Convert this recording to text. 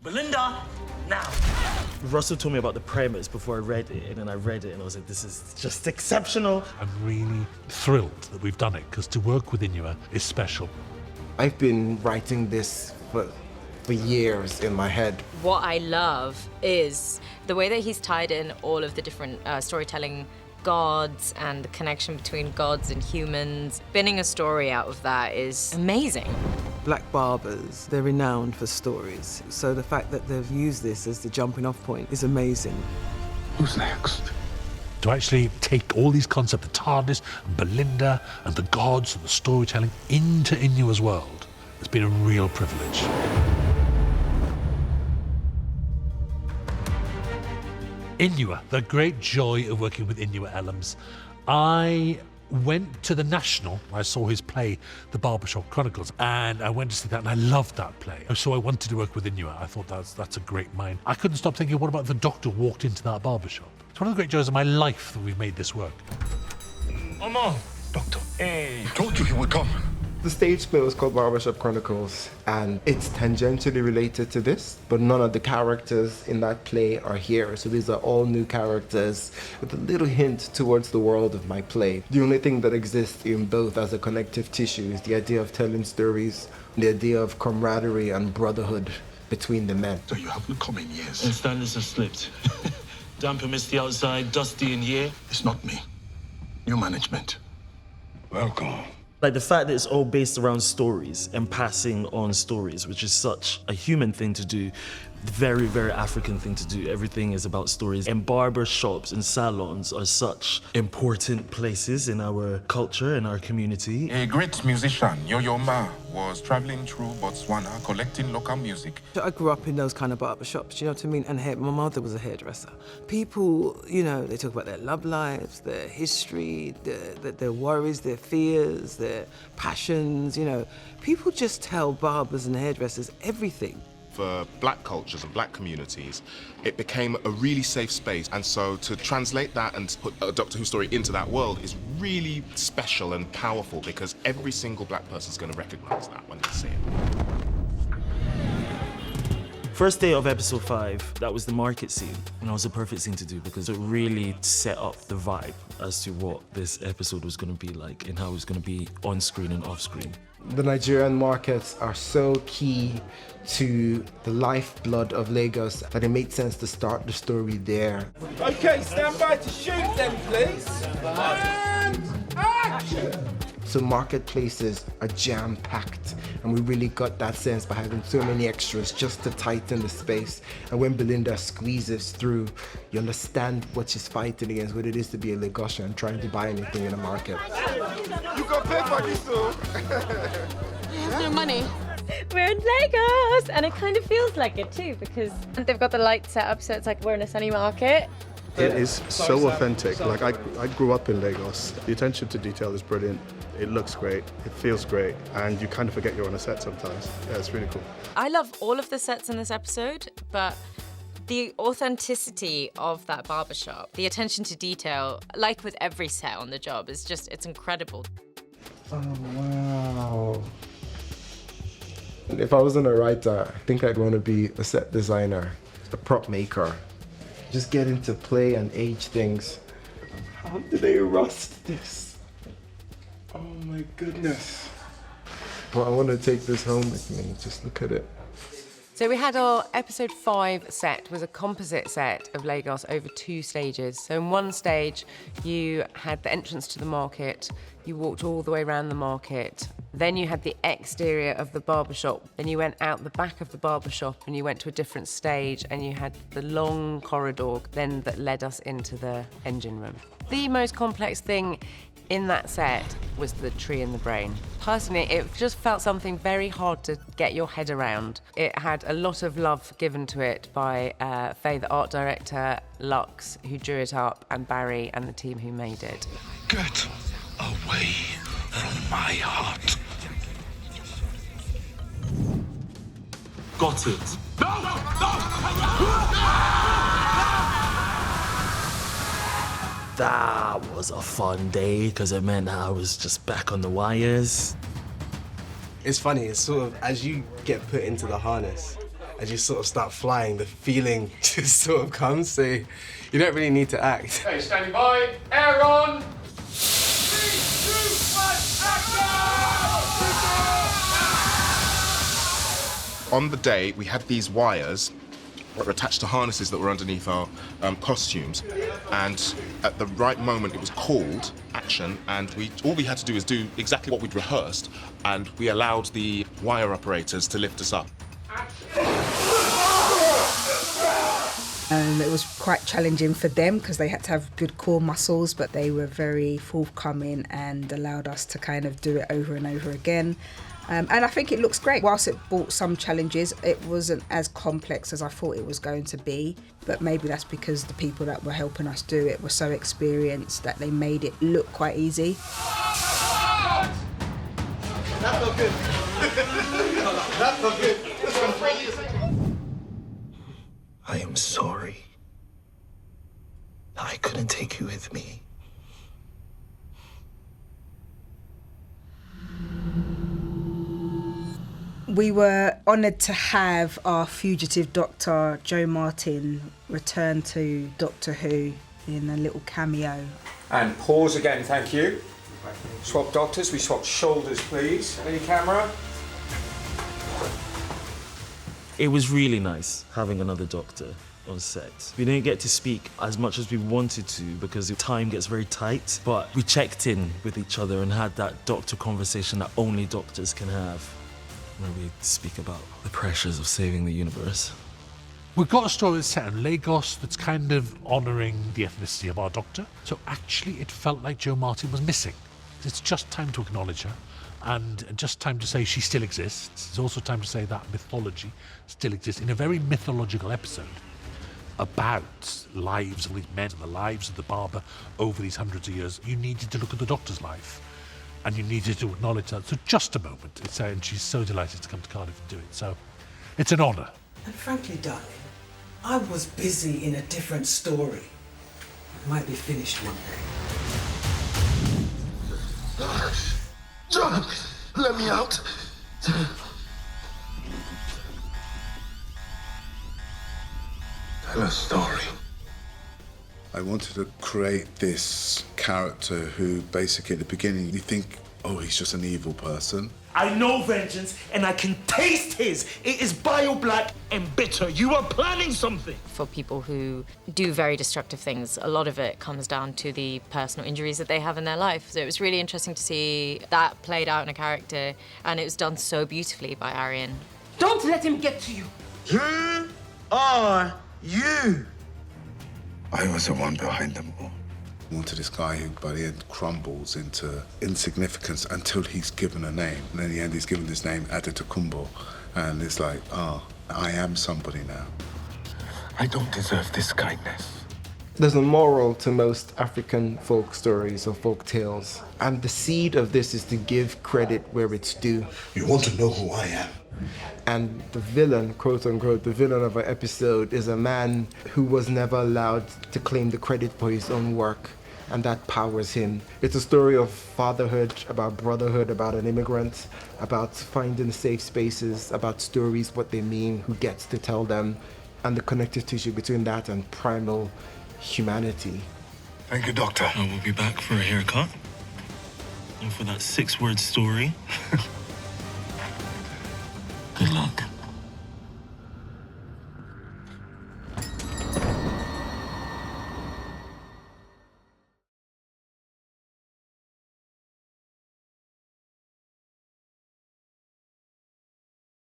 Belinda, now. Russell told me about the premise before I read it, and then I read it and I was like, this is just exceptional. I'm really thrilled that we've done it, because to work with Inua is special. I've been writing this for years in my head. What I love is the way that he's tied in all of the different storytelling gods and the connection between gods and humans. Spinning a story out of that is amazing. Black barbers, they're renowned for stories. So the fact that they've used this as the jumping off point is amazing. Who's next? To actually take all these concepts, the TARDIS and Belinda and the gods and the storytelling into Inua's world, it's been a real privilege. Inua, the great joy of working with Inua Ellams. I went to the National, I saw his play, The Barbershop Chronicles, and I went to see that and I loved that play. So I wanted to work with Inua. I thought that's a great mind. I couldn't stop thinking, what about if the Doctor walked into that barbershop? It's one of the great joys of my life that we've made this work. Mama! Doctor, hey, told you he would come. The stage play was called Barbershop Chronicles, and it's tangentially related to this, but none of the characters in that play are here. So these are all new characters with a little hint towards the world of my play. The only thing that exists in both as a connective tissue is the idea of telling stories, the idea of camaraderie and brotherhood between the men. So you haven't come in years. And standards have slipped. Damp and misty outside, dusty in here. It's not me. New management. Welcome. Like the fact that it's all based around stories and passing on stories, which is such a human thing to do, very, very African thing to do. Everything is about stories. And barber shops and salons are such important places in our culture and our community. A great musician, Yo-Yo Ma, was traveling through Botswana collecting local music. I grew up in those kind of barbershops, you know what I mean? And my mother was a hairdresser. People, you know, they talk about their love lives, their history, their worries, their fears, their passions, you know. People just tell barbers and hairdressers everything. For black cultures and black communities, it became a really safe space. And so to translate that and put a Doctor Who story into that world is really special and powerful, because every single black person's going to recognize that when they see it. First day of episode 5, that was the market scene. And that was a perfect scene to do because it really set up the vibe as to what this episode was going to be like and how it was going to be on screen and off screen. The Nigerian markets are so key to the lifeblood of Lagos that it made sense to start the story there. Okay, stand by to shoot then, please. And action! So marketplaces are jam-packed, and we really got that sense by having so many extras just to tighten the space. And when Belinda squeezes through, you understand what she's fighting against, what it is to be a Lagosian trying to buy anything in a market. You got pay for this, though. There's no money. We're in Lagos, and it kind of feels like it too, because they've got the lights set up so it's like we're in a sunny market. It is so authentic. Like I grew up in Lagos. The attention to detail is brilliant. It looks great, it feels great, and you kind of forget you're on a set sometimes. Yeah, it's really cool. I love all of the sets in this episode, but the authenticity of that barbershop, the attention to detail, like with every set on the job, is just, it's incredible. Oh, wow. If I wasn't a writer, I think I'd want to be a set designer, a prop maker. Just get into play and age things. How do they rust this? Oh my goodness. Well, I want to take this home with me. Just look at it. So we had our episode 5 set, was a composite set of Lagos over 2 stages. So in one stage, you had the entrance to the market, you walked all the way around the market, then you had the exterior of the barbershop, then you went out the back of the barbershop and you went to a different stage and you had the long corridor then that led us into the engine room. The most complex thing in that set was the tree in the brain. Personally, it just felt something very hard to get your head around. It had a lot of love given to it by Faye, the art director, Lux, who drew it up, and Barry and the team who made it. Get away from my heart. Got it. That was a fun day because it meant that I was just back on the wires. It's funny, it's sort of, as you get put into the harness, as you sort of start flying, the feeling just sort of comes, so you don't really need to act. Okay, standing by. Air on. 3, 2, 1, action! On the day, we had these wires that were attached to harnesses that were underneath our costumes, and at the right moment it was called action, and all we had to do is do exactly what we'd rehearsed, and we allowed the wire operators to lift us up. It was quite challenging for them because they had to have good core muscles, but they were very forthcoming and allowed us to kind of do it over and over again. And I think it looks great. Whilst it brought some challenges, it wasn't as complex as I thought it was going to be. But maybe that's because the people that were helping us do it were so experienced that they made it look quite easy. That felt good. That felt good. I am sorry that I couldn't take you with me. We were honoured to have our fugitive doctor, Joe Martin, return to Doctor Who in a little cameo. And pause again, thank you. Swap doctors, we swap shoulders, please. Any camera? It was really nice having another doctor on set. We didn't get to speak as much as we wanted to because the time gets very tight, but we checked in with each other and had that doctor conversation that only doctors can have, where we speak about the pressures of saving the universe. We've got a story that's set in Lagos that's kind of honouring the ethnicity of our doctor. So actually it felt like Joe Martin was missing. It's just time to acknowledge her and just time to say she still exists. It's also time to say that mythology still exists in a very mythological episode about lives of these men and the lives of the barber over these hundreds of years. You needed to look at the doctor's life and you needed to acknowledge that. So just a moment. And she's so delighted to come to Cardiff and do it. So it's an honour. And frankly, darling, I was busy in a different story. It might be finished one day. John, let me out. Tell a story. I wanted to create this character who basically at the beginning you think, oh, he's just an evil person. I know vengeance and I can taste his. It is bio-black and bitter. You are planning something. For people who do very destructive things, a lot of it comes down to the personal injuries that they have in their life. So it was really interesting to see that played out in a character, and it was done so beautifully by Arian. Don't let him get to you. Who are you? I was the one behind them all. I wanted this guy who by the end crumbles into insignificance until he's given a name. And in the end he's given this name Adetokunbo. And it's like, I am somebody now. I don't deserve this kindness. There's a moral to most African folk stories or folk tales. And the seed of this is to give credit where it's due. You want to know who I am? And the villain, quote unquote, the villain of our episode is a man who was never allowed to claim the credit for his own work. And that powers him. It's a story of fatherhood, about brotherhood, about an immigrant, about finding safe spaces, about stories, what they mean, who gets to tell them, and the connective tissue between that and primal humanity. Thank you, Doctor. I will be back for a haircut. And for that 6-word story. Good luck.